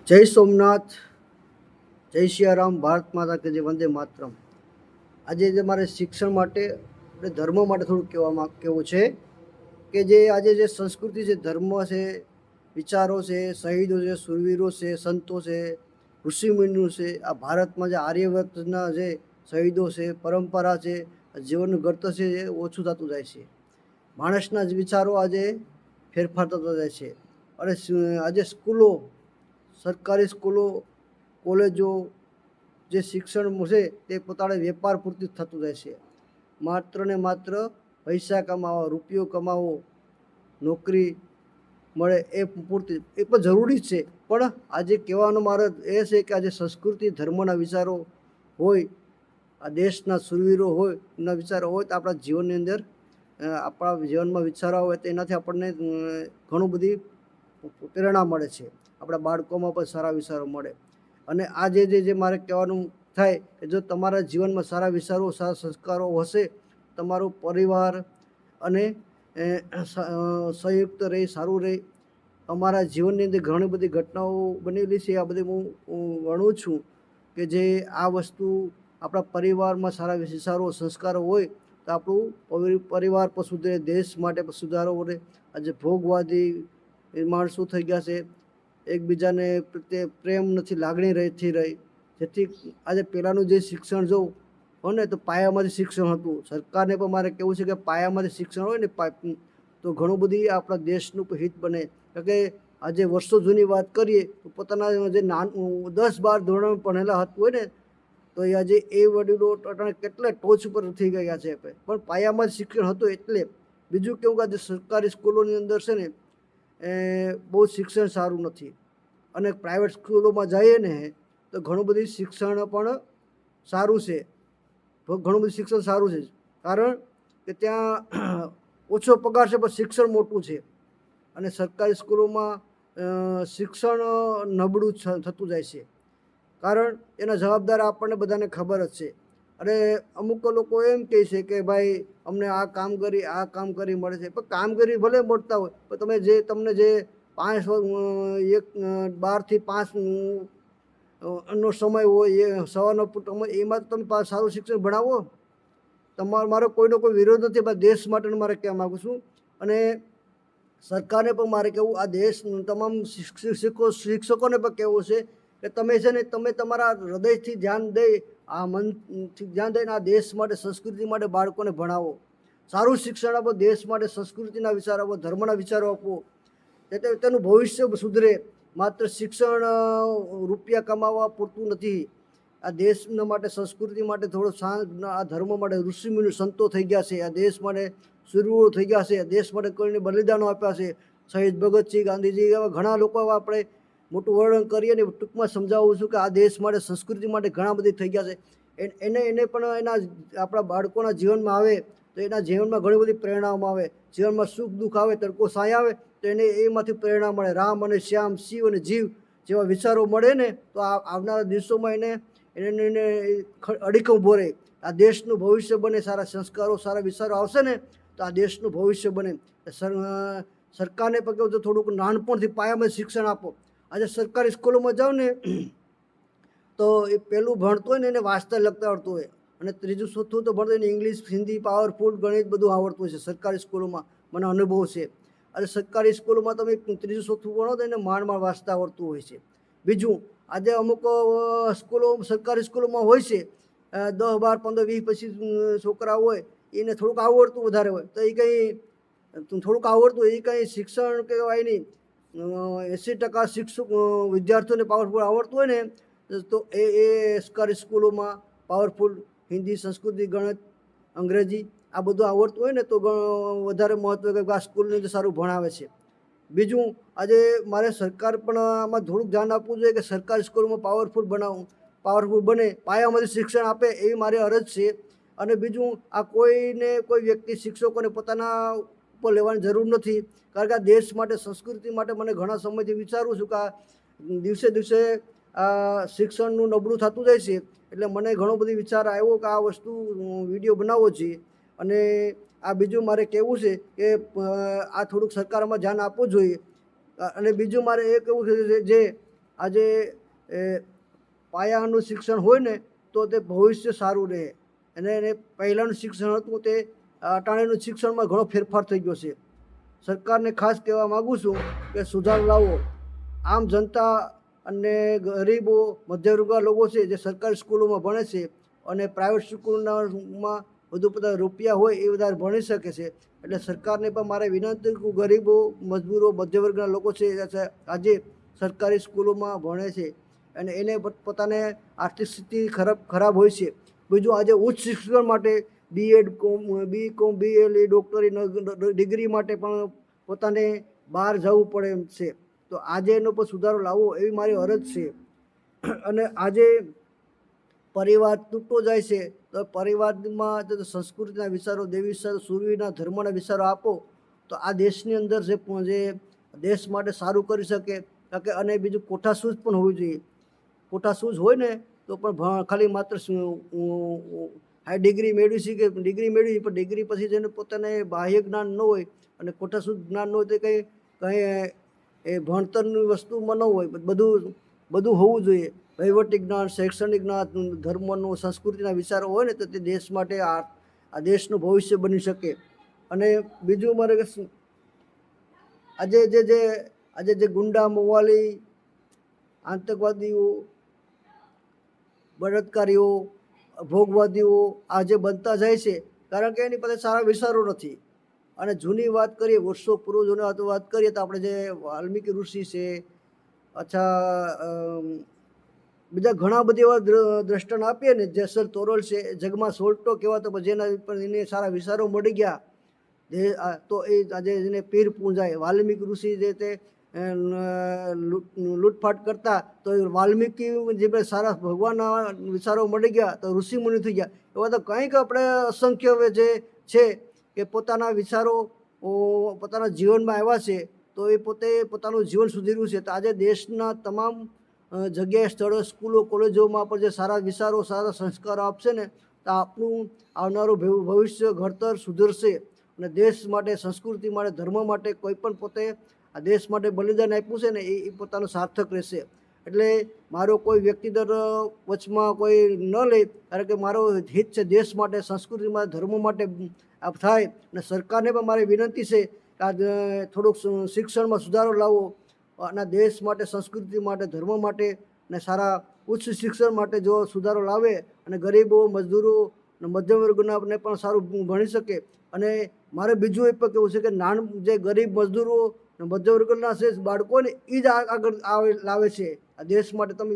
જય સોમનાથ, જય સિયારામ, ભારત માતા કે જે વંદે માતરમ. આજે જે મારે શિક્ષણ માટે અને ધર્મ માટે થોડુંક કહેવું છે કે જે આજે જે સંસ્કૃતિ છે, ધર્મ છે, વિચારો છે, શહીદો છે, સુરવીરો છે, સંતો છે, ઋષિમુનિઓ છે, આ ભારતમાં જે આર્યવ્રતના જે શહીદો છે, પરંપરા છે, જીવનનું ઘડતર છે એ ઓછું થતું જાય છે. માણસના જ વિચારો આજે ફેરફાર થતો જાય છે. અને આજે સ્કૂલો, સરકારી સ્કૂલો, કોલેજો, જે શિક્ષણ છે તે પોતાના વેપાર પૂરતું જ થતું જાય છે. માત્ર ને માત્ર પૈસા કમાવો, રૂપિયો કમાવો, નોકરી મળે એ પૂરતી, એ પણ જરૂરી જ છે. પણ આજે કહેવાનો મારો એ છે કે આજે સંસ્કૃતિ, ધર્મના વિચારો હોય, આ દેશના શૂરવીરો હોય, એમના વિચારો હોય તો આપણા જીવનની અંદર, આપણા જીવનમાં વિચારો હોય તો એનાથી આપણને ઘણું બધી પ્રેરણા મળે છે. આપણા બાળકોમાં પણ સારા વિચારો મળે. અને આ જે મારે કહેવાનું થાય કે જો તમારા જીવનમાં સારા વિચારો, સારા સંસ્કારો હશે, તમારો પરિવાર અને સંયુક્ત રહે, સારું રહે. અમારા જીવનની અંદર ઘણી બધી ઘટનાઓ બનેલી છે, આ બધી હું ગણું છું કે જે આ વસ્તુ આપણા પરિવારમાં સારા વિચારો, સંસ્કારો હોય તો આપણું પરિવાર પણ સુધરે, દેશ માટે પણ સુધારો રહે. આજે ભોગવાદી માણસો થઈ ગયા છે, એકબીજાને પ્રત્યે પ્રેમ નથી, લાગણી રહેતી રહી. જેથી આજે પહેલાંનું જે શિક્ષણ જોઉં હોય ને તો પાયામાંથી શિક્ષણ હતું. સરકારને પણ મારે કહેવું છે કે પાયામાંથી શિક્ષણ હોય ને તો ઘણું બધી આપણા દેશનું પણ હિત બને. કારણ કે આજે વર્ષો જૂની વાત કરીએ તો પોતાના જે 10-12 ધોરણ ભણેલા હતું હોય ને તો એ આજે એ વડીલો કેટલા ટોચ ઉપર થઈ ગયા છે. પણ પાયામાં જ શિક્ષણ હતું એટલે. બીજું કેવું કે આજે સરકારી સ્કૂલોની અંદર છે ને બહુ શિક્ષણ સારું નથી. અને પ્રાઇવેટ સ્કૂલોમાં જઈએ ને તો ઘણું બધું શિક્ષણ પણ સારું છે. ઘણું બધું શિક્ષણ સારું છે, કારણ કે ત્યાં ઓછો પગાર છે પણ શિક્ષણ મોટું છે. અને સરકારી સ્કૂલોમાં શિક્ષણ નબળું થતું જાય છે, કારણ એના જવાબદાર આપણને બધાને ખબર જ છે. અને અમુક લોકો એમ કહે છે કે ભાઈ અમને આ કામગીરી મળે છે, પણ કામગીરી ભલે મળતા હોય પણ તમને જે 12 થી 5 નો સમય હોય, એ સવારનો સમય, એમાં તમે સારું શિક્ષણ ભણાવો. મારો કોઈનો કોઈ વિરોધ નથી, પણ દેશ માટેનું મારે કહેવા માગું છું. અને સરકારને પણ મારે કહેવું, આ દેશ તમામ શિક્ષકોને પણ કહેવું છે કે તમે છે ને તમે તમારા હૃદયથી ધ્યાન દઈ, આ મનથી ધ્યાન દઈને આ દેશ માટે, સંસ્કૃતિ માટે બાળકોને ભણાવો. સારું શિક્ષણ આપો, દેશ માટે સંસ્કૃતિના વિચારો આપો, ધર્મના વિચારો આપો. તેનું ભવિષ્ય સુધરે. માત્ર શિક્ષણ રૂપિયા કમાવા પૂરતું નથી. આ દેશના માટે, સંસ્કૃતિ માટે થોડો આ ધર્મ માટે ઋષિમુનિ સંતો થઈ ગયા છે, આ દેશ માટે શૂરવીરો થઈ ગયા છે, દેશ માટે કોઈને બલિદાનો આપ્યા છે. શહીદ ભગતસિંહ, ગાંધીજી, એવા ઘણા લોકો આપણે મોટું વર્ણન કરીએ ને ટૂંકમાં સમજાવું છું કે આ દેશ માટે, સંસ્કૃતિ માટે ઘણા બધી થઈ ગયા છે. એને પણ આપણા બાળકોના જીવનમાં આવે તો એના જીવનમાં ઘણી બધી પ્રેરણાઓ આવે. જીવનમાં સુખ દુઃખ આવે, તડકો સાય આવે તો એને એમાંથી પ્રેરણા મળે. રામ અને શ્યામ, શિવ અને જીવ જેવા વિચારો મળે ને તો આવનારા દિવસોમાં એને અડીખમ ઊભો રહે. આ દેશનું ભવિષ્ય બને. સારા સંસ્કારો, સારા વિચારો આવશે ને તો આ દેશનું ભવિષ્ય બને. સરકારને પણ કહું તો થોડુંક નાનપણથી પાયામાં શિક્ષણ આપો. આજે સરકારી સ્કૂલોમાં જાઓ ને તો એ પહેલું ભણતો હોય ને એને વાંચતા લખતા આવડતું હોય, અને ત્રીજું ચોથું તો ભણતો એને ઇંગ્લિશ, હિન્દી, પાવરફુલ, ગણિત બધું આવડતું હોય છે સરકારી સ્કૂલોમાં. મને અનુભવ છે. અને સરકારી સ્કૂલોમાં તમે ત્રીજું ચોથું ભણો તો એને માંડ વાંચતા આવડતું હોય છે. બીજું આજે અમુક સ્કૂલો, સરકારી સ્કૂલોમાં હોય છે 10, 12, 15, 20 પછી છોકરા હોય એને થોડુંક આવડતું વધારે હોય તો એ થોડુંક આવડતું એ કંઈ શિક્ષણ કહેવાય નહીં. 80% શિક્ષક વિદ્યાર્થીઓને પાવરફુલ આવડતું હોય ને તો એ સરકારી સ્કૂલોમાં પાવરફુલ હિન્દી, સંસ્કૃતિ, ગણિત, અંગ્રેજી આ બધું આવડતું હોય ને તો વધારે મહત્વ કે આ સ્કૂલની અંદર સારું ભણાવે છે. બીજું આજે મારે સરકાર પણ આમાં થોડુંક ધ્યાન આપવું જોઈએ કે સરકારી સ્કૂલોમાં પાવરફુલ બને, પાયામાંથી શિક્ષણ આપે એવી મારી અરજ છે. અને બીજું આ કોઈ વ્યક્તિ, શિક્ષકોને પોતાના ઉપર લેવાની જરૂર નથી, કારણ કે આ દેશ માટે, સંસ્કૃતિ માટે મને ઘણા સમયથી વિચારું છું કે આ દિવસે દિવસે આ શિક્ષણનું નબળું થતું જાય છે. એટલે મને ઘણો બધો વિચાર આવ્યો કે આ વસ્તુ વિડીયો બનાવવો જોઈએ. અને આ બીજું મારે કહેવું છે કે આ થોડુંક સરકારમાં ધ્યાન આપવું જોઈએ. અને બીજું મારે એ કહેવું છે જે આજે પાયાનું શિક્ષણ હોય ને તો તે ભવિષ્ય સારું રહે. અને એને પહેલાંનું શિક્ષણ હતું તે અટાણેનું શિક્ષણમાં ઘણો ફેરફાર થઈ ગયો છે. સરકારને ખાસ કહેવા માગું છું કે સુધાર લાવો. આમ જનતા અને ગરીબો મધ્યવર્ગના લોકો છે જે સરકારી સ્કૂલોમાં ભણે છે અને પ્રાઇવેટ સ્કૂલમાં વધુ બધા રૂપિયા હોય એ વધારે ભણી શકે છે. એટલે સરકારને પણ મારે વિનંતી કે ગરીબો મજબૂરો મધ્યવર્ગના લોકો છે આજે સરકારી સ્કૂલોમાં ભણે છે અને એને પોતાને આર્થિક સ્થિતિ ખરાબ હોય છે. બીજું આજે ઉચ્ચ શિક્ષણ માટે બીએડ BCom BLE ડૉક્ટરી ડિગ્રી માટે પણ પોતાને બહાર જવું પડે એમ છે. તો આજે એનો પણ સુધારો લાવવો એવી મારી અરજ છે. અને આજે પરિવાર તૂટતો જાય છે તો પરિવારમાં સંસ્કૃતિના વિચારો, દેવી વિચારો, સૂરવીરના ધર્મના વિચારો આપો તો આ દેશની અંદર જે દેશ માટે સારું કરી શકે. કારણ કે અને બીજું કોઠા સૂઝ પણ હોવી જોઈએ. કોઠા સૂઝ હોય ને તો પણ ખાલી માત્ર હાઈ ડિગ્રી મેળવી શકે, ડિગ્રી મેળવી પણ ડિગ્રી પછી જેને પોતાને બાહ્ય જ્ઞાન ન હોય અને કોઠા સૂઝ જ્ઞાન ન હોય તો કંઈ એ ભણતરની વસ્તુમાં ન હોય. બધું હોવું જોઈએ. વહીવટી જ્ઞાન, શૈક્ષણિક જ્ઞાન, ધર્મનું, સંસ્કૃતિના વિચારો હોય ને તો તે દેશ માટે આ દેશનું ભવિષ્ય બની શકે. અને બીજું મારે આજે જે ગુંડા, મોવાલી, આતંકવાદીઓ, બળાત્કારીઓ, ભોગવાદીઓ આજે બનતા જાય છે કારણ કે એની પાસે સારા વિચારો નથી. અને જૂની વાત કરીએ, વર્ષો પૂર્વ જૂની વાત કરીએ તો આપણે જે વાલ્મીકી ઋષિ છે, બીજા ઘણા બધી એવા દ્રષ્ટાંત આપીએ ને, જેસલ તોરલ છે, જગમાં સોલટો કહેવાતો જેના પર એને સારા વિચારો મળી ગયા તો એ આજે એને પીર પૂંજાય. વાલ્મીકી ઋષિ જે તે લૂંટફાટ કરતા તો વાલ્મીકી જે સારા ભગવાનના વિચારો મળી ગયા તો ઋષિમુનિ થઈ ગયા. એવા તો કંઈક આપણે અસંખ્ય જે છે કે પોતાના વિચારો પોતાના જીવનમાં આવ્યા છે તો એ પોતે પોતાનું જીવન સુધીર્યું છે. તો આજે દેશના તમામ જગ્યાએ, સ્થળો, સ્કૂલો, કોલેજોમાં પણ જે સારા વિચારો, સારા સંસ્કારો આપશે ને તો આપણું આવનારું ભવિષ્ય ઘડતર સુધરશે. અને દેશ માટે, સંસ્કૃતિ માટે, ધર્મ માટે કોઈ પણ પોતે આ દેશ માટે બલિદાન આપ્યું છે ને એ પોતાનું સાર્થક રહેશે. એટલે મારો કોઈ વ્યક્તિગત વચમાં કોઈ ન લે, કારણ કે મારો હિત છે દેશ માટે, સંસ્કૃતિ માટે, ધર્મ માટે થાય. અને સરકારને પણ મારી વિનંતી છે કે આ થોડુંક શિક્ષણમાં સુધારો લાવો અને દેશ માટે, સંસ્કૃતિ માટે, ધર્મ માટે અને સારા ઉચ્ચ શિક્ષણ માટે જો સુધારો લાવે અને ગરીબો, મજદૂરો અને મધ્યમ વર્ગને પણ સારું ભણી શકે. અને મારે બીજું એ પણ કહેવું છે કે જે ગરીબ મજદૂરો અને મધ્યમ વર્ગના છે બાળકોને એ જ આગળ લાવે છે આ દેશ માટે. તમે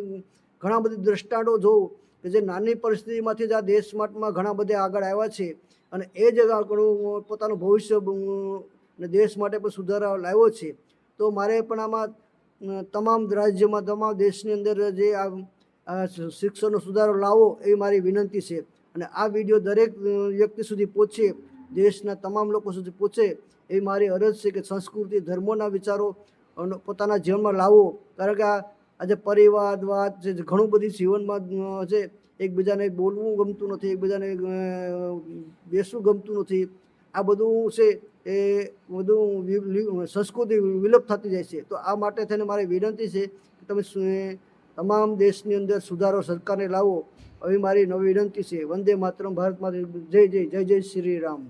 ઘણા બધી દ્રષ્ટાંતો જોવો કે જે નાની પરિસ્થિતિમાંથી જ આ દેશ માટેમાં ઘણા બધા આગળ આવ્યા છે અને એ જ આગળ પોતાનું ભવિષ્ય અને દેશ માટે પણ સુધારા લાવ્યો છે. તો મારે પણ આમાં તમામ રાજ્યમાં, તમામ દેશની અંદર જે આ શિક્ષણનો સુધારો લાવો એવી મારી વિનંતી છે. અને આ વિડીયો દરેક વ્યક્તિ સુધી પહોંચે, દેશના તમામ લોકો સુધી પહોંચે એવી મારી અરજ છે કે સંસ્કૃતિ, ધર્મોના વિચારો પોતાના જીવનમાં લાવો. કારણ કે આજે પરિવારવાદ છે, ઘણું બધી જીવનમાં છે, એકબીજાને બોલવું ગમતું નથી, એકબીજાને બેસવું ગમતું નથી. આ બધું છે એ બધું સંસ્કૃતિ વિલુપ્ત થતી જાય છે. તો આ માટે થઈને મારી વિનંતી છે કે તમે તમામ દેશની અંદર સુધારો સરકારને લાવો એવી મારી નવી વિનંતી છે. વંદે માતરમ. ભારત માતા જય જય જય જય શ્રી રામ.